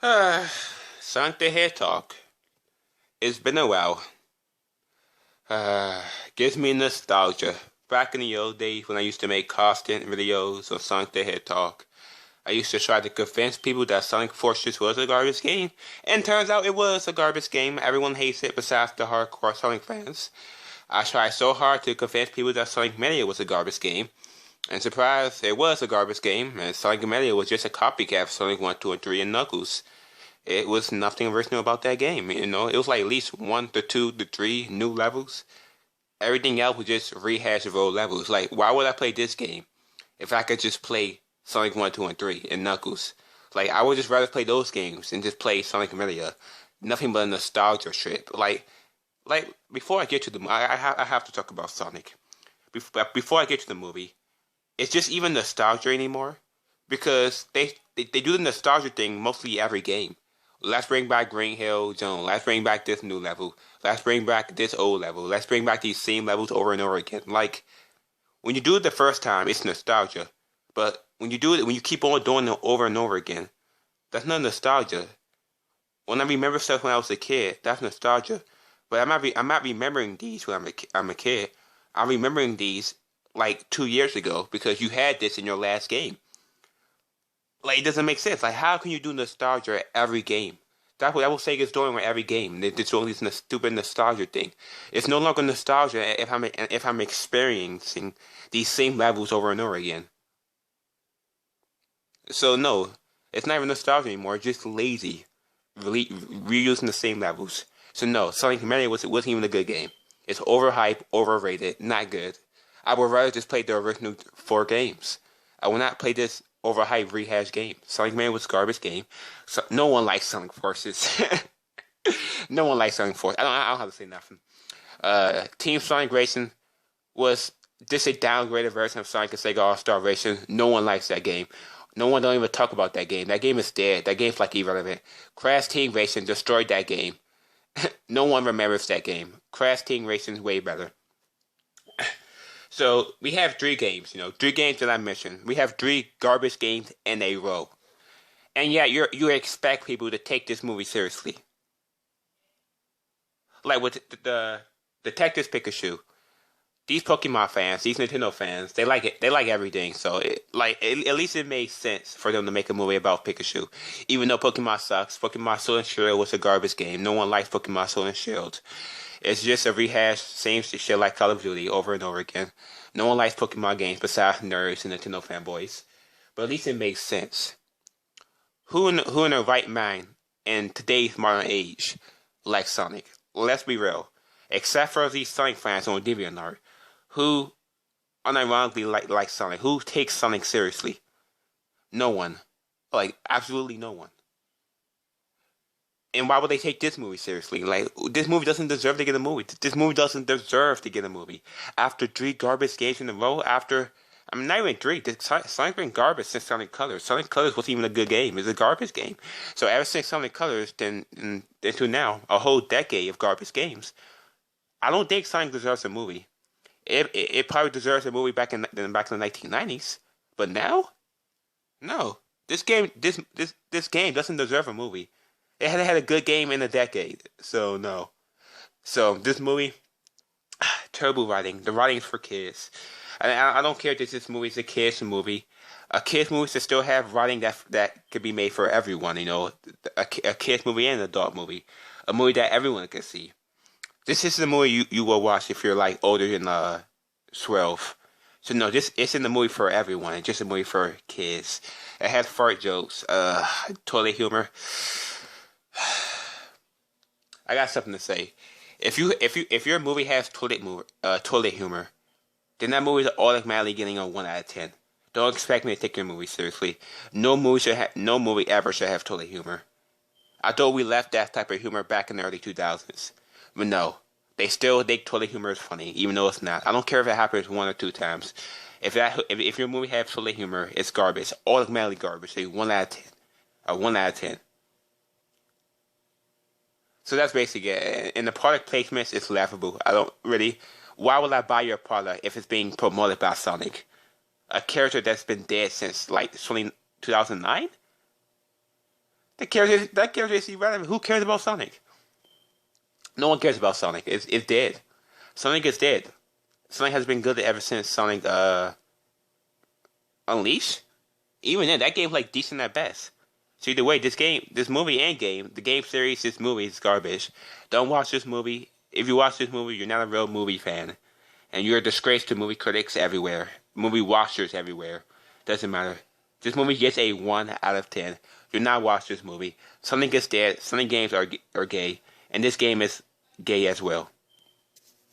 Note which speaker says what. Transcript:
Speaker 1: Uh, Sonic the Hedgehog. It's been a while. Uh, Gives me nostalgia. Back in the old days when I used to make constant videos on Sonic the Hedgehog, I used to try to convince people that Sonic Forces was a garbage game, and turns out it was a garbage game. Everyone hates it besides the hardcore Sonic fans. I tried so hard to convince people that Sonic Mania was a garbage game, and surprise, it was a garbage game, and Sonic Mania was just a copycat of Sonic 1, 2, and 3 and Knuckles. It was nothing original about that game. It was like at least one to two to three new levels. Everything else was just rehash of old levels. Like, why would I play this game if I could just play Sonic 1, 2, and 3 and Knuckles? Like, I would just rather play those games and just play Sonic Media. Nothing but a nostalgia trip. Like before I get to the, I have to talk about Sonic. Before I get to the movie, it's just even nostalgia anymore because they do the nostalgia thing mostly every game. Let's bring back Green Hill Zone. Let's bring back this new level. Let's bring back this old level. Let's bring back these same levels over and over again. Like, when you do it the first time, it's nostalgia. But when you do it, when you keep on doing it over and over again, that's not nostalgia. When I remember stuff when I was a kid, that's nostalgia. But I'm not remembering these when I'm a kid. I'm remembering these like 2 years ago because you had this in your last game. Like, it doesn't make sense. Like, how can you do nostalgia every game? That's what Sega's doing with every game. They're doing this stupid nostalgia thing. It's no longer nostalgia if I'm experiencing these same levels over and over again. So no, it's not even nostalgia anymore. It's just lazy, reusing the same levels. So no, Sonic Mania wasn't even a good game. It's overhyped, overrated, not good. I would rather just play the original four games. I will not play this overhyped rehash game. Sonic Mania was a garbage game. So no one likes Sonic Forces. No one likes Sonic Forces. I don't have to say nothing. Team Sonic Racing was just a downgraded version of Sonic and Sega All Star Racing. No one likes that game. No one don't even talk about that game. That game is dead. That game's like irrelevant. Crash Team Racing destroyed that game. No one remembers that game. Crash Team Racing is way better. So we have three games, three games that I mentioned. We have three garbage games in a row. And yeah, you expect people to take this movie seriously. Like with the Detective Pikachu. These Pokemon fans, these Nintendo fans, they like it. They like everything. So at least it made sense for them to make a movie about Pikachu. Even though Pokemon sucks, Pokemon Sword and Shield was a garbage game. No one likes Pokemon Sword and Shield. It's just a rehash, same shit like Call of Duty over and over again. No one likes Pokemon games besides nerds and Nintendo fanboys. But at least it makes sense. Who in their right mind in today's modern age likes Sonic? Let's be real. Except for these Sonic fans on DeviantArt, who unironically like Sonic, who takes Sonic seriously? No one. Like, absolutely no one. And why would they take this movie seriously? Like, this movie doesn't deserve to get a movie. This movie doesn't deserve to get a movie. After three garbage games in a row, I mean, not even three. Sonic been garbage since Sonic Colors. Sonic Colors wasn't even a good game. It's a garbage game. So ever since Sonic Colors, then to now, a whole decade of garbage games. I don't think Sonic deserves a movie. It probably deserves a movie back in the 1990s. But now, no. This game doesn't deserve a movie. It had a good game in a decade, so no. So this movie, terrible writing. The writing is for kids. I don't care if this movie is a kids movie. A kids movie should still have writing that could be made for everyone. A kids movie and an adult movie, a movie that everyone can see. This is the movie you will watch if you're like older than 12. So no, this it's in the movie for everyone. It's just a movie for kids. It has fart jokes, toilet humor. I got something to say. If your movie has toilet humor, then that movie is automatically getting a 1 out of 10. Don't expect me to take your movie seriously. No movie ever should have toilet humor. I thought we left that type of humor back in the early 2000s, but no, they still think toilet humor is funny, even though it's not. I don't care if it happens one or two times. If your movie has toilet humor, it's garbage. Automatically garbage. A 1 out of 10. A 1 out of 10. So that's basically it. And the product placements is laughable. I don't really. Why would I buy your product if it's being promoted by Sonic? A character that's been dead since like 2009? That character is irrelevant. Who cares about Sonic? No one cares about Sonic. It's dead. Sonic is dead. Sonic has been good ever since Sonic Unleashed. Even then, that game's like decent at best. So either way, this movie and game, the game series, this movie is garbage. Don't watch this movie. If you watch this movie, you're not a real movie fan, and you're a disgrace to movie critics everywhere, movie watchers everywhere. Doesn't matter. This movie gets a 1 out of 10. Do not watch this movie. Sonic is dead. Sonic games are gay, and this game is gay as well.